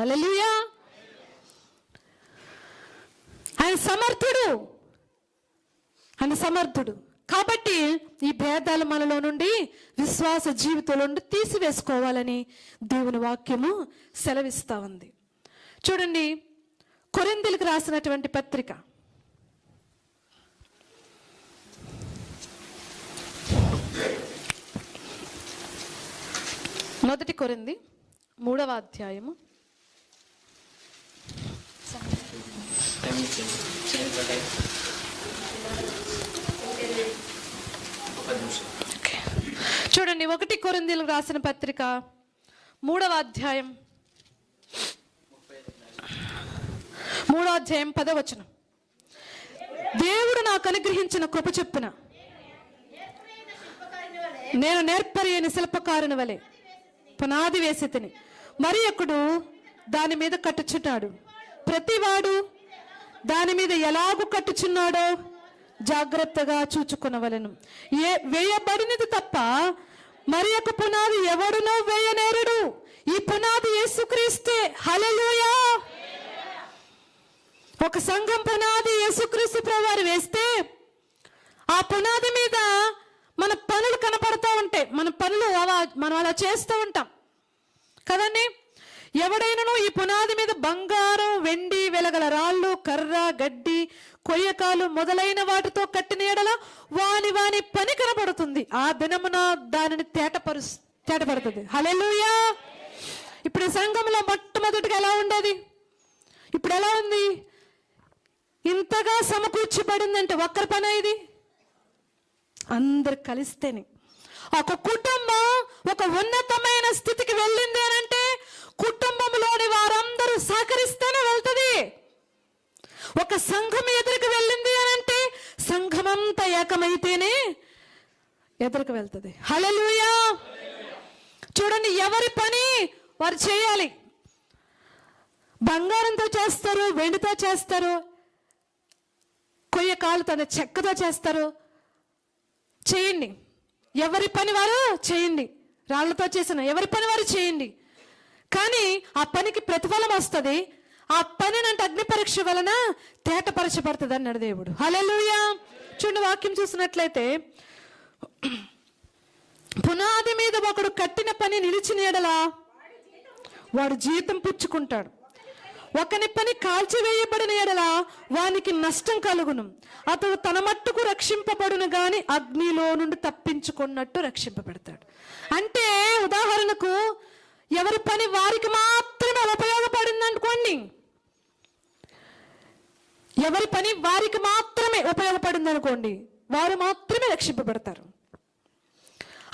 హల్లెలూయా. ఆయన సమర్థుడు. కాబట్టి ఈ భేదాలు మనలో నుండి, విశ్వాస జీవితంలో నుండి తీసివేసుకోవాలని దేవుని వాక్యము సెలవిస్తా ఉంది. చూడండి, కొరింథీయులకు రాసినటువంటి పత్రిక 1 కొరింథీ 3వ అధ్యాయము 1 కొరింథీయులకు రాసిన పత్రిక 3వ అధ్యాయం 10వ వచనం. దేవుడు నాకు అనుగ్రహించిన కృప చొప్పున నేను నేర్పరి అయిన శిల్పకారుని వలె పునాది వేసి తిని, మరి ఒకడు దాని మీద కట్టుచున్నాడు. ప్రతివాడు దాని మీద ఎలాగూ కట్టుచున్నాడో జాగ్రత్తగా చూచుకొనవలెను. వేయబడినది తప్ప మరి ఒక పునాది ఎవడునో వేయనేరుడు. ఈ పునాది యేసుక్రీస్తే. హల్లెలూయా. ఒక సంఘం పునాది యేసుక్రీస్తు ప్రభువారు వేస్తే ఆ పునాది మీద మన పనులు కనపడుతూ ఉంటాయి. మనం అలా చేస్తూ ఉంటాం కదండి. ఎవడైనాను ఈ పునాది మీద బంగారం, వెండి, వెలగల రాళ్ళు, కర్ర, గడ్డి, కొయ్యకాలు మొదలైన వాటితో కట్టిన ఎడల వాని పని కనబడుతుంది. ఆ దినమున దానిని తేటపడుతుంది. హల్లెలూయా. ఇప్పుడు సంఘంలో మొట్టమొదటిగా ఎలా ఉండేది? ఇప్పుడు ఎలా ఉంది? ఇంతగా సమకూర్చబడిందంటే ఒక్కరి పని ఇది. అందరు కలిస్తేనే ఒక కుటుంబం ఒక ఉన్నతమైన స్థితికి వెళ్ళింది అని అంటే కుటుంబంలోని వారందరూ సహకరిస్తేనే వెళ్తుంది. ఒక సంఘం ఎదురుకు వెళ్ళింది అని అంటే సంఘమంతా ఏకమైతేనే ఎదురుకు వెళ్తుంది. హల్లెలూయా. చూడండి, ఎవరి పని వారు చేయాలి. బంగారంతో చేస్తారు, వెండితో చేస్తారు, కొయ్య కాలుతో చెక్కతో చేస్తారు. చేయండి, ఎవరి పని వారు చేయండి. రాళ్లతో చేసిన ఎవరి పని వారు చేయండి. కానీ ఆ పనికి ప్రతిఫలం వస్తుంది. ఆ పని అంటే అగ్ని పరీక్ష వలన తేటపరచబడుతుంది అన్నాడు దేవుడు. హల్లెలూయా. చూడండి, వాక్యం చూసినట్లయితే పునాది మీద ఒకడు కట్టిన పని నిలిచిన ఎడల వాడు జీతం పుచ్చుకుంటాడు. ఒకని పని కాల్చివేయబడిన ఎడల వానికి నష్టం కలుగును. అతడు తన మట్టుకు రక్షింపబడును గాని అగ్నిలో నుండి తప్పించుకున్నట్టు రక్షింపబడతాడు. అంటే ఉదాహరణకు ఎవరి పని వారికి మాత్రమే ఉపయోగపడింది అనుకోండి. ఎవరి పని వారికి మాత్రమే ఉపయోగపడింది అనుకోండి, వారు మాత్రమే రక్షింపబడతారు.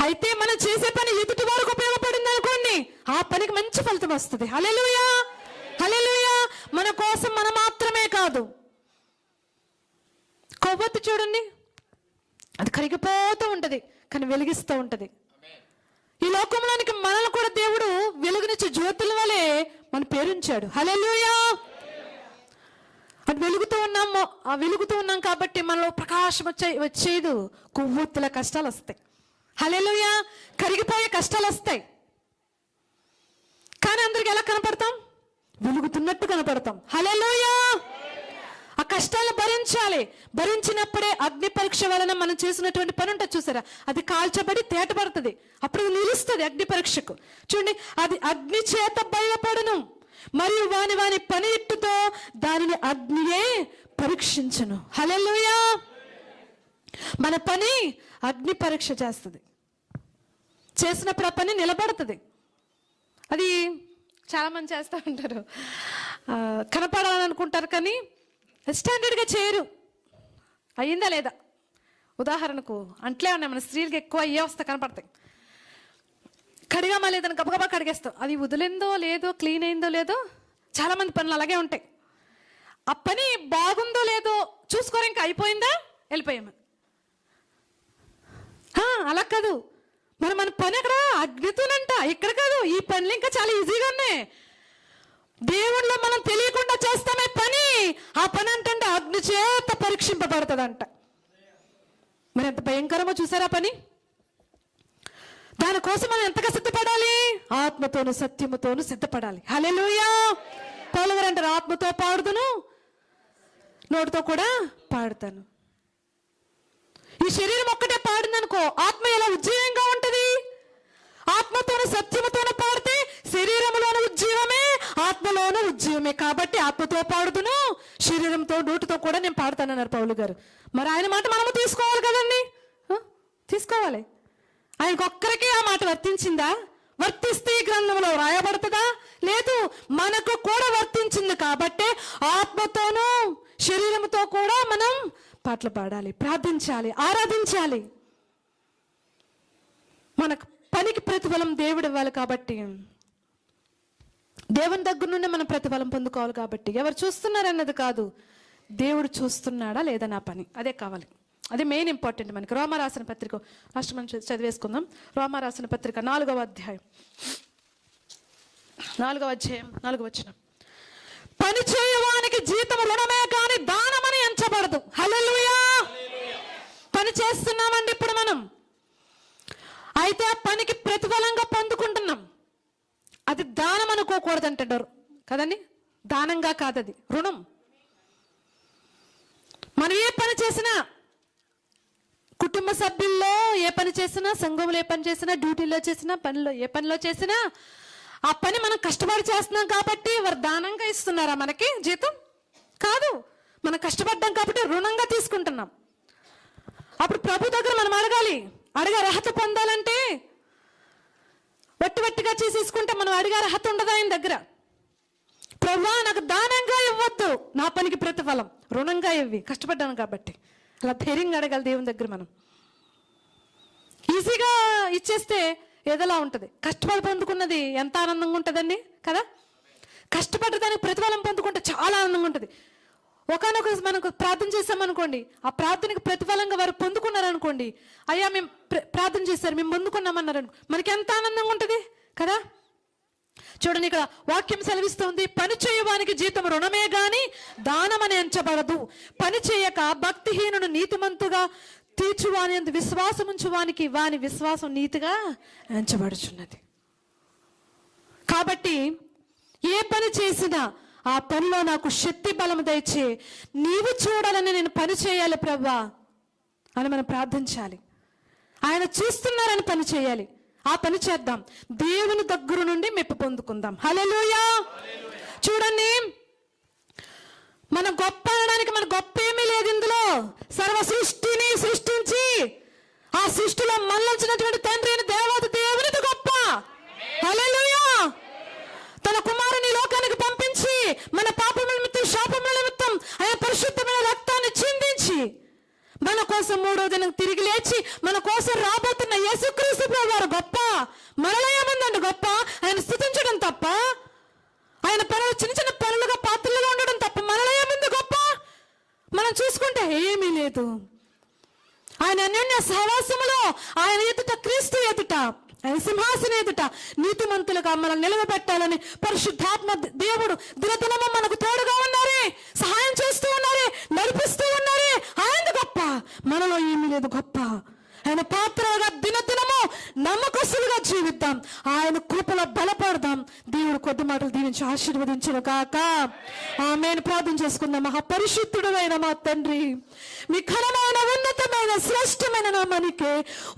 అయితే మనం చేసే పని ఎదుటి వారికి ఉపయోగపడింది అనుకోండి, ఆ పనికి మంచి ఫలితం వస్తుంది. హల్లెలూయా. హల్లెలూయా. మన కోసం మనం మాత్రమే కాదు. కొవ్వొత్తి చూడండి, అది కరిగిపోతూ ఉంటది కానీ వెలిగిస్తూ ఉంటది. ఈ లోకంలోనికి మనల్ని కూడా దేవుడు వెలుగునిచ్చే జ్యోతుల వలె మన పేరుంచాడు. హల్లెలూయా. అది వెలుగుతూ ఉన్నాం కాబట్టి మనలో ప్రకాశం వచ్చేది. కొవ్వొత్తుల కష్టాలు వస్తాయి. హల్లెలూయా. కరిగిపోయే కష్టాలు వస్తాయి. కానీ అందరికి ఎలా కనపడతాం? వెలుగుతున్నట్టు కనపడతాం. హల్లెలూయా. ఆ కష్టాలను భరించాలి. భరించినప్పుడే అగ్ని పరీక్ష వలన మనం చేసినటువంటి పని ఉంటుంది చూసారా, అది కాల్చబడి తేటపడుతుంది. అప్పుడు నిలుస్తుంది అగ్ని పరీక్షకు. చూడండి, అది అగ్ని చేత బయలుపడును మరియు వాని పని ఇట్టుతో దానిని అగ్నియే పరీక్షించును. హల్లెలూయా. మన పని అగ్ని పరీక్ష చేస్తుంది. చేసినప్పుడు ఆ పని నిలబడుతుంది. అది చాలా మంది చేస్తూ ఉంటారు, కనపడాలని అనుకుంటారు కానీ స్టాండర్డ్గా చేయరు. అయ్యిందా లేదా? ఉదాహరణకు అంట్లే ఉన్నాయి, మన స్త్రీలకు ఎక్కువ అయ్యే వస్తా కనపడతాయి. కడిగామా లేదని గబగబా కడిగేస్తాం. అది వదిలిందో లేదో, క్లీన్ అయిందో లేదో, చాలా మంది పనులు అలాగే ఉంటాయి. ఆ పని బాగుందో లేదో చూసుకోరు, ఇంకా అయిపోయిందా వెళ్ళిపోయాము. అలా కాదు, మన పని అక్కడ అగ్నితోనంట, ఇక్కడ కాదు. ఈ పనులు ఇంకా చాలా ఈజీగా ఉన్నాయి. దేవుళ్ళో మనం తెలియకుండా చేస్తామే పని. ఆ పని అంటే అగ్ని చేత పరీక్షింపబడుతుందంట. మరి ఎంత భయంకరమో చూసారా పని. దానికోసం మనం ఎంతగా సిద్ధపడాలి? ఆత్మతోను సత్యముతోను సిద్ధపడాలి. హల్లెలూయా. పౌలు గారు అంటారు, ఆత్మతో పాడుదును, నోటితో కూడా పాడుతాను. ఈ శరీరం ఒక్కటే పాడిందనుకో, ఆత్మ ఎలా ఉజ్జీవంగా ఉంటది? ఆత్మతోను సత్యముతోను పాడితే శరీరంలోని ఉజ్జీవమే, ఆత్మలోను ఉజ్జీవమే. కాబట్టి ఆత్మతో పాడుదును, శరీరంతో నోటితో కూడా నేను పాడుతానన్నారు పౌలు గారు. మరి ఆయన మాట మనము తీసుకోవాలి కదండి, తీసుకోవాలి. ఆయనకొక్కరికి ఆ మాట వర్తించిందా? వర్తిస్తే ఈ గ్రంథంలో రాయబడుతుందా? లేదు. మనకు కూడా వర్తించింది కాబట్టి ఆత్మతోనూ శరీరంతో కూడా మనం పాటలు పాడాలి, ప్రార్థించాలి, ఆరాధించాలి. మనకు పనికి ప్రతిఫలం దేవుడు ఇవ్వాలి కాబట్టి, దేవుని దగ్గర నుండి మనం ప్రతిఫలం పొందుకోవాలి కాబట్టి, ఎవరు చూస్తున్నారు అన్నది కాదు, దేవుడు చూస్తున్నాడా లేదా నా పని, అదే కావాలి. అది మెయిన్ ఇంపార్టెంట్ మనకి. రోమరాసిన పత్రిక ఫస్ట్ మనం చదివేసుకుందాం. రోమరాసిన పత్రిక 4వ అధ్యాయం 4వ అధ్యాయం 4వ వచనం. పని చేయవానికి జీతం రుణమే కానీ దానమని ఎంచబడదు. హల్లెలూయా. పని చేస్తున్నామండి ఇప్పుడు మనం, అయితే ఆ పనికి ప్రతిఫలంగా పొందుకుంటున్నాం. అది దానం అనుకోకూడదు అంటారు కదండి. దానంగా కాదు, అది రుణం. మనం ఏ పని చేసినా, కుటుంబ సభ్యుల్లో ఏ పని చేసినా, సంఘంలో ఏ పని చేసినా, డ్యూటీలో చేసినా, పనిలో ఏ పనిలో చేసినా, ఆ పని మనం కష్టపడి చేస్తున్నాం కాబట్టి వారు దానంగా ఇస్తున్నారా మనకి జీతం? కాదు, మనం కష్టపడ్డాం కాబట్టి రుణంగా తీసుకుంటున్నాం. అప్పుడు ప్రభు దగ్గర మనం అడగాలి. అడిగే అర్హత పొందాలంటే వట్టిగా చేసేసుకుంటే మనం అడిగే అర్హత ఉండదు ఆయన దగ్గర. ప్రభువా, నాకు దానంగా ఇవ్వద్దు, నా పనికి ప్రతిఫలం రుణంగా ఇవ్వి, కష్టపడ్డాను కాబట్టి. అలా ధైర్యంగా అడగాలి దేవుని దగ్గర. మనం ఈజీగా ఇచ్చేస్తే ఏదోలా ఉంటుంది. కష్టపడి పొందుకున్నది ఎంత ఆనందంగా ఉంటుందండి కదా. కష్టపడ్డదానికి ప్రతిఫలం పొందుకుంటే చాలా ఆనందంగా ఉంటుంది. ఒకనొక మనకు ప్రార్థన చేసామనుకోండి, ఆ ప్రార్థనకి ప్రతిఫలంగా వారు పొందుకున్నారనుకోండి, అయ్యా మేము ప్రార్థన చేశారు, మేము పొందుకున్నామన్నారు, మనకి ఎంత ఆనందంగా ఉంటుంది కదా. చూడండి, ఇక్కడ వాక్యం సెలవిస్తుంది, పని చేయవానికి జీతం రుణమే గాని దానమని ఎంచబడదు. పని చేయక భక్తిహీనుడు నీతిమంతుగా తీర్చువాని అందు విశ్వాసం ఉంచువానికి వాని విశ్వాసం నీతిగా ఎంచబడుచున్నది. కాబట్టి ఏ పని చేసినా ఆ పనిలో నాకు శక్తి బలము దయచే, నీవు చూడాలని నేను పని చేయాలి ప్రభువా అని మనం ప్రార్థించాలి. ఆయన చూస్తున్నారని పని చేయాలి. ఆ పని చేద్దాం, దేవుని దగ్గర నుండి మెప్పు పొందుకుందాం. హల్లెలూయా. చూడండి, మన గొప్ప అనడానికి మన గొప్ప ఏమీ లేదు ఇందులో. సర్వ సృష్టిని సృష్టించి ఆ సృష్టిలో మళ్ళొచ్చినటువంటి తండ్రి అయిన దేవత దేవునిది గొప్ప. హల్లెలూయా. తన కుమారుని లోకానికి పంపించి మన పాపముల నిమిత్తం, శాపముల నిమిత్తం ఆయన పరిశుద్ధమైన రక్తాన్ని చిందించి మన కోసం 3వ దినం తిరిగి లేచి మన కోసం రాబోతున్న యేసుక్రీస్తు ప్రభువారు గొప్ప. మనలో ఏముందండి గొప్ప? ఆయన స్తుతించడం తప్ప, ఆయన పనులు చిన్న చిన్న పనులుగా పాత్రలుగా ఉండడం తప్ప మనలో ఏముంది గొప్ప? మనం చూసుకుంటే ఏమీ లేదు. ఆయన అన్యోన్య సహవాసములో ఆయన ఎదుట, క్రీస్తు ఎదుట, ఆయన సింహాసన ఎదుట నీతిమంతులుగా మనం నిలవబెట్టాలని పరిశుద్ధాత్మ దేవుడు దినదినము మనకు తోడుగా ఉన్నారే, సహాయం చేస్తూ ఉన్నారే, నడిపిస్తూ ఉన్నారే. ఆయన గొప్ప, మనలో ఏమీ లేదు గొప్ప. ఆయన పాత్రగా దినదినము నమ్మకస్తులుగా జీవిద్దాం, ఆయన కృపలో బలపడదాం. దేవుడు కొద్ది మాటలు దీవించి ఆశీర్వదించును కాక. ఆమేన్. ప్రార్థన చేసుకుందాం. మహాపరిశుద్ధుడైన మా తండ్రి, మీ ఘనమైన, ఉన్నతమైన, శ్రేష్టమైన నామానికే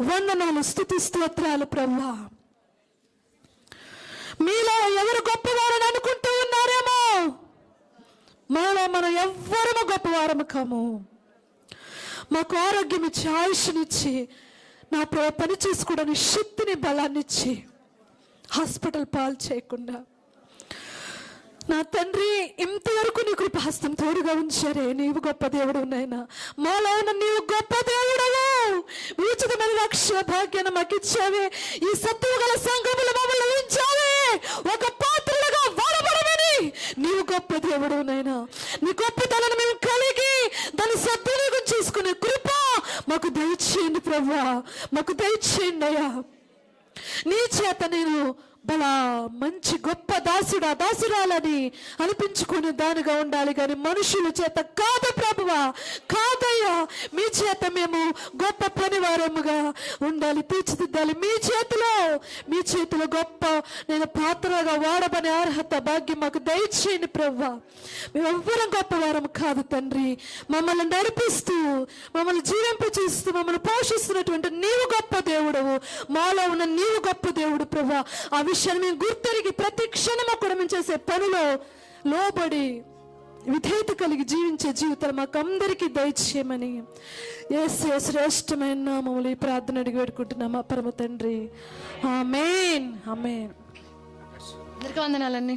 వందనాలు, స్తుతి స్తోత్రాలు ప్రభువా. మీలో ఎవరు గొప్పవారని అనుకుంటూ ఉన్నారేమో, మనలో మనం ఎవ్వరము గొప్పవారము కాము. మాకు ఆరోగ్యం ఇచ్చి, ఆయుష్నిచ్చి, నా పని చేసుకోవడానికి శక్తిని, బలాన్ని ఇచ్చి, హాస్పిటల్ పాలు చేయకుండా నా తండ్రి ఇంతవరకు నీ కృపాహస్తం తోడుగా ఉంచారే. నీవు గొప్ప దేవుడు నాయనా. మాలో ఉన్న నీవు గొప్ప దేవుడవు. ఉచితమైన రక్షణ భాగ్యాన్ని మాకు ఇచ్చావే. ఈ సత్తువు గల సంఘములో మమ్మల్ని ఉంచావే ఒక పాత్రలుగా వాడబడమని. నీవు గొప్ప దేవుడు నాయనా. నీ గొప్పతనాన్ని మేము కలిగి దాన్ని సద్వినియోగం చేసుకునే కృప మాకు దయచేయండి ప్రభువా, మాకు దయచేయండి అయ్యా. నీ చేత నేను బలా మంచి గొప్ప దాసుడా, దాసురాలని అనిపించుకునే దానిగా ఉండాలి కానీ మనుషుల చేత కాదు ప్రభువా, కాదయ్యా. మీ చేత మేము గొప్ప పనివారముగా ఉండాలి, తీర్చిదిద్దాలి. మీ చేతిలో గొప్ప నేను పాత్రగా వాడబనే అర్హత, భాగ్యం మాకు దయచేయండి ప్రభువా. మేము ఎవ్వరం గొప్పవారం కాదు తండ్రి. మమ్మల్ని నడిపిస్తూ, మమ్మల్ని జీవింపచేస్తూ, మమ్మల్ని పోషిస్తున్నటువంటి నీవు గొప్ప దేవుడవు. మాలో ఉన్న నీవు గొప్ప దేవుడు ప్రభువా. ఆ విషయాన్ని మేము గుర్తెరిగి ప్రతి క్షణము కూడా మేము చేసే పనిలో లోబడి విధేయత కలిగి జీవించే జీవితాలు మాకు అందరికీ దయచేయమని యేసు శ్రేష్టమైన నామములో ఈ ప్రార్థన అడిగి పెట్టుకుంటున్నామా పరమ తండ్రి. ఆమేన్. ఆమేన్. అందరికీ వందనాలండి.